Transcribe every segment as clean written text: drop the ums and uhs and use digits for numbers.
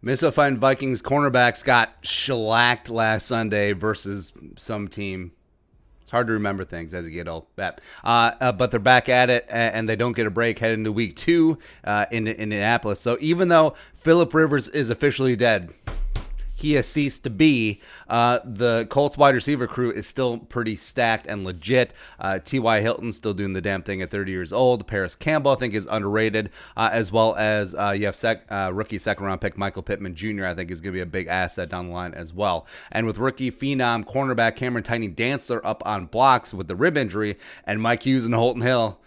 Minnesota Vikings cornerbacks got shellacked last Sunday versus some team. It's hard to remember things as you get old. But they're back at it, and they don't get a break heading into week 2 in Indianapolis. So even though Phillip Rivers is officially dead, he has ceased to be. The Colts wide receiver crew is still pretty stacked and legit. T.Y. Hilton still doing the damn thing at 30 years old. Paris Campbell, I think, is underrated, as well as you have rookie second-round pick Michael Pittman Jr., I think, is going to be a big asset down the line as well. And with rookie phenom cornerback Cameron Dantzler up on blocks with the rib injury, and Mike Hughes and Holton Hill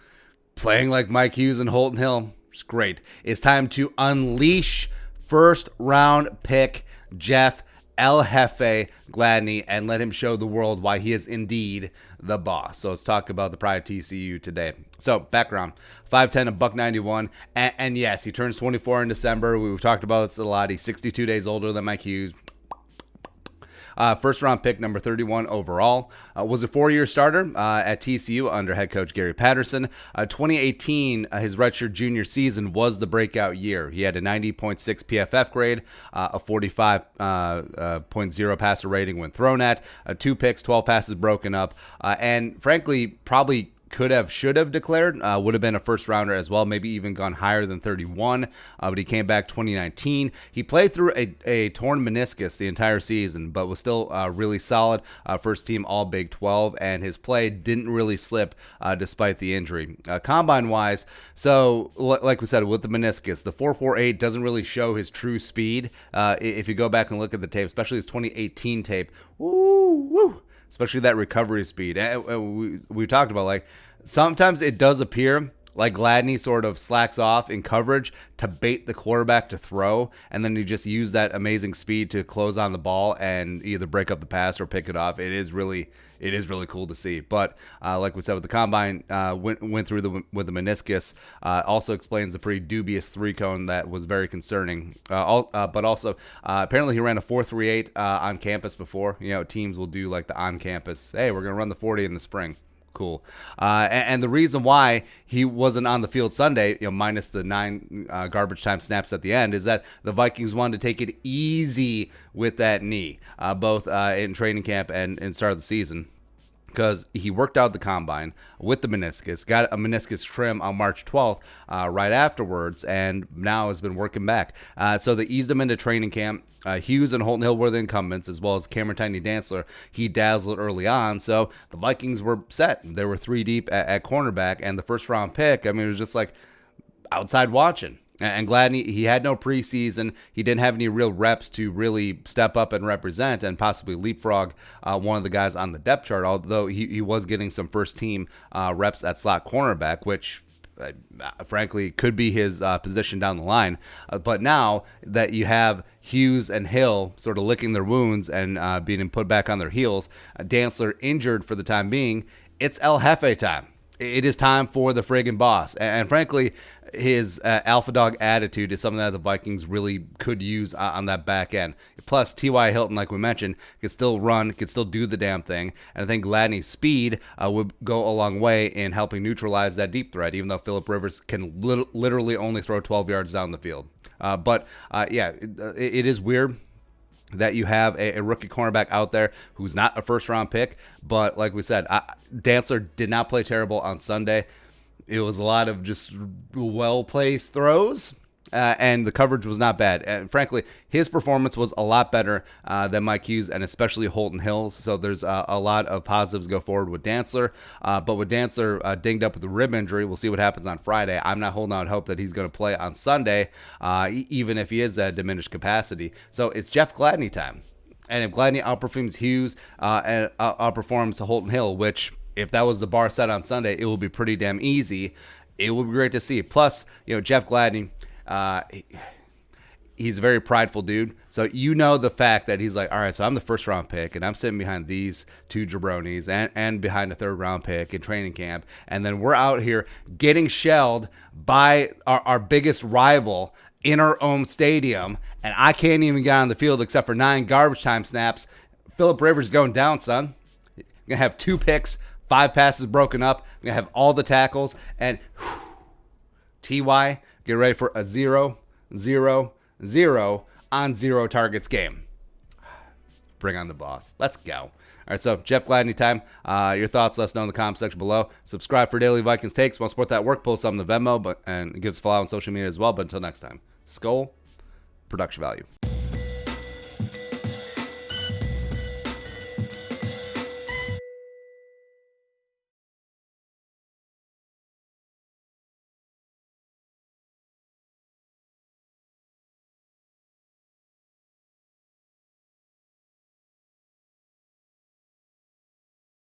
playing like Mike Hughes and Holton Hill, it's great. It's time to unleash first-round pick Jeff Jefe Gladney and let him show the world why he is indeed the boss. So let's talk about the pride of TCU today. So background, 5'10", $191, and yes, he turns 24 in December. We've talked about this a lot. He's 62 days older than Mike Hughes. First round pick, number 31 overall. Was a 4-year starter at TCU under head coach Gary Patterson. 2018, his redshirt junior season was the breakout year. He had a 90.6 PFF grade, a 45.0 passer rating when thrown at, 2 picks, 12 passes broken up, and frankly, probably should have declared, would have been a first rounder as well, maybe even gone higher than 31, but he came back 2019. He played through a torn meniscus the entire season, but was still really solid, first team all Big 12, and his play didn't really slip despite the injury. Combine wise, so like we said, with the meniscus, the 4.48 doesn't really show his true speed. If you go back and look at the tape, especially his 2018 tape, woo, especially that recovery speed. We talked about, like, sometimes it does appear like Gladney sort of slacks off in coverage to bait the quarterback to throw, and then you just use that amazing speed to close on the ball and either break up the pass or pick it off. It is really cool to see. But like we said, with the combine, went through with the meniscus, also explains the pretty dubious 3-cone that was very concerning. But also, apparently he ran a 4.38 on campus before. You know, teams will do like the on-campus, hey, we're going to run the 40 in the spring. Cool. And the reason why he wasn't on the field Sunday, minus the 9 garbage time snaps at the end, is that the Vikings wanted to take it easy with that knee, both in training camp and start of the season. Because he worked out the combine with the meniscus, got a meniscus trim on March 12th right afterwards, and now has been working back. So they eased him into training camp. Hughes and Holton Hill were the incumbents, as well as Cameron Dantzler. He dazzled early on, so the Vikings were set. They were 3 deep at cornerback, and the first-round pick, I mean, it was just like outside watching. And Gladney, he had no preseason. He didn't have any real reps to really step up and represent and possibly leapfrog one of the guys on the depth chart, although he was getting some first-team reps at slot cornerback, which frankly could be his position down the line. But now that you have Hughes and Hill sort of licking their wounds and being put back on their heels, Dantzler injured for the time being, it's El Jefe time. It is time for the friggin' boss. And frankly, his alpha dog attitude is something that the Vikings really could use on that back end. Plus, T.Y. Hilton, like we mentioned, can still run, can still do the damn thing. And I think Gladney's speed would go a long way in helping neutralize that deep threat, even though Phillip Rivers can literally only throw 12 yards down the field. It is weird that you have a rookie cornerback out there who's not a first-round pick. But like we said, Dantzler did not play terrible on Sunday. It was a lot of just well-placed throws, and the coverage was not bad. And frankly, his performance was a lot better than Mike Hughes and especially Holton Hill's. So there's a lot of positives go forward with Dantzler. But with Dantzler dinged up with a rib injury, we'll see what happens on Friday. I'm not holding out hope that he's going to play on Sunday, even if he is at diminished capacity. So it's Jeff Gladney time. And if Gladney outperforms Hughes and outperforms Holton Hill, which if that was the bar set on Sunday, it will be pretty damn easy. It will be great to see. Plus, Jeff Gladney, he's a very prideful dude. So the fact that he's like, all right, so I'm the first round pick, and I'm sitting behind these 2 jabronis and behind a 3rd round pick in training camp, and then we're out here getting shelled by our biggest rival in our own stadium, and I can't even get on the field except for 9 garbage time snaps. Phillip Rivers going down, son. You're going to have 2 picks, 5 passes broken up. You're going to have all the tackles. And T.Y., get ready for a 0-0-0 on 0 targets game. Bring on the boss. Let's go. All right, so Jeff Gladney time. Your thoughts, let us know in the comment section below. Subscribe for daily Vikings takes. Want to support that work, post something to Venmo, and give us a follow on social media as well. But until next time, Skol, production value.